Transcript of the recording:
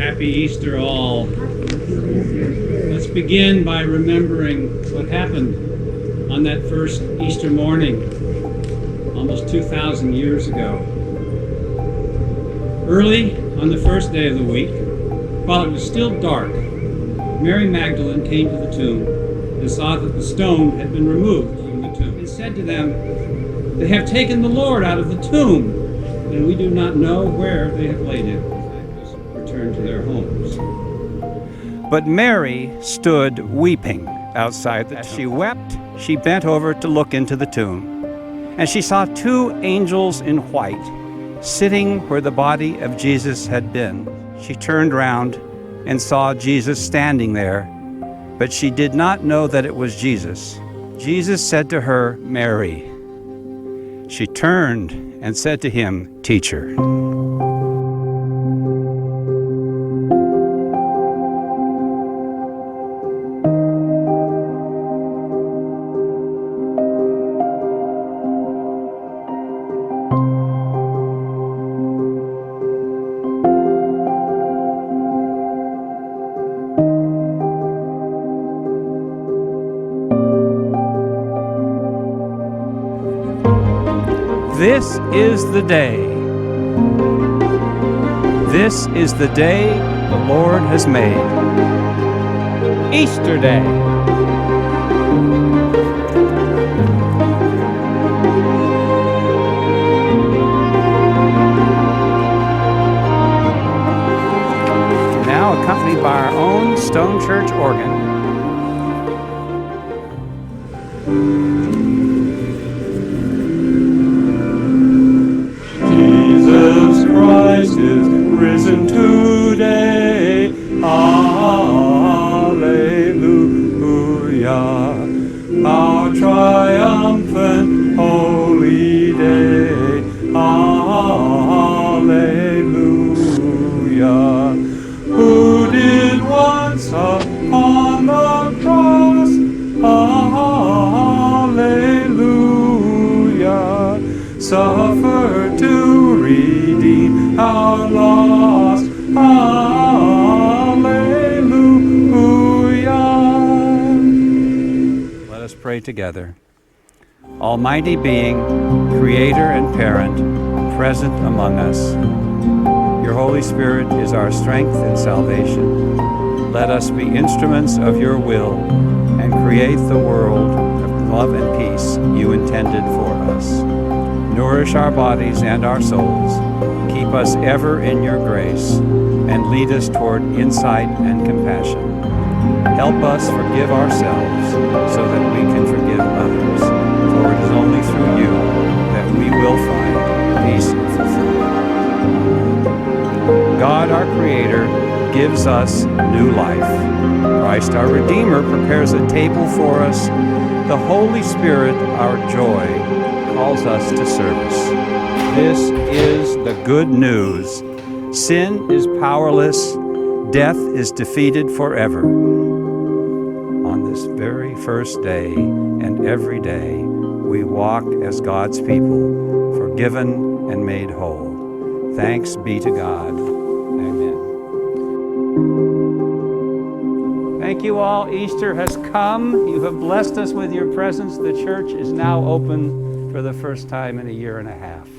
Happy Easter all. Let's begin by remembering what happened on that first Easter morning, almost 2,000 years ago. Early on the first day of the week, while it was still dark, Mary Magdalene came to the tomb and saw that the stone had been removed from the tomb, and said to them, "They have taken the Lord out of the tomb, and we do not know where they have laid him." Returned to their homes. But Mary stood weeping outside the tomb. As she wept, she bent over to look into the tomb, and she saw two angels in white sitting where the body of Jesus had been. She turned round and saw Jesus standing there, but she did not know that it was Jesus. Jesus said to her, "Mary." She turned and said to him, "Teacher." This is the day. This is the day the Lord has made. Easter Day. Now accompanied by our own Stone Church organ. Christ is risen today. Alleluia. Our triumphant holy day. Alleluia. Who did once upon the cross. Alleluia. Suffer to redeem our loss. Alleluia. Let us pray together. Almighty Being, Creator and Parent, present among us, your Holy Spirit is our strength and salvation. Let us be instruments of your will and create the world of love and peace you intended for us. Nourish our bodies and our souls. Keep us ever in your grace, and lead us toward insight and compassion. Help us forgive ourselves so that we can forgive others, for it is only through you that we will find peace and fulfillment. God, our Creator, gives us new life. Christ, our Redeemer, prepares a table for us. The Holy Spirit, our joy, calls us to service. This is the good news. Sin is powerless. Death is defeated forever. On this very first day and every day, we walk as God's people, forgiven and made whole. Thanks be to God. Amen. Thank you all. Easter has come. You have blessed us with your presence. The church is now open for the first time in a year and a half.